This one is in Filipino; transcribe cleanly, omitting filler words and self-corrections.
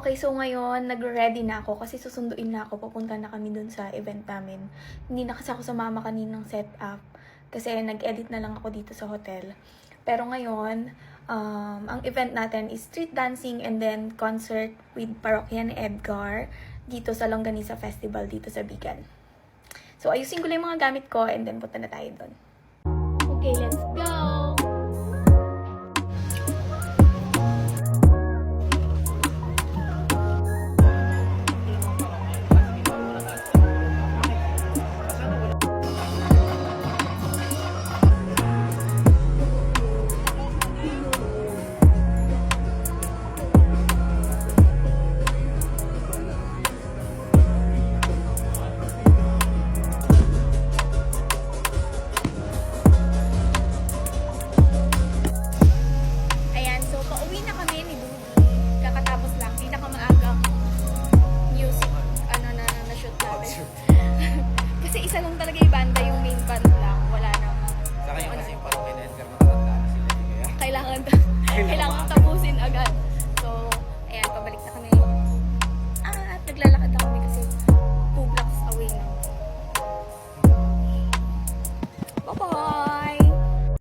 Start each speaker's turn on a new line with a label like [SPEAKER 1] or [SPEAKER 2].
[SPEAKER 1] Okay, so ngayon, nagre-ready na ako kasi susunduin na ako. Papunta na kami dun sa event namin. Hindi na kasi ako sumama kaninang setup kasi nag-edit na lang ako dito sa hotel. Pero ngayon, ang event natin is street dancing and then concert with Parokya ni Edgar dito sa Longganisa Festival dito sa Bigan. So, ayusin ko lang yung mga gamit ko and then punta na tayo dun. Okay, let's go! Kasi isa lang talaga yung banda, yung main band lang. Wala na.
[SPEAKER 2] Sa kanya kasi yung parang kay Edgar matatanda na sila. Kaya
[SPEAKER 1] Kailangan tapusin agad. So, ayan, pabalik na kami.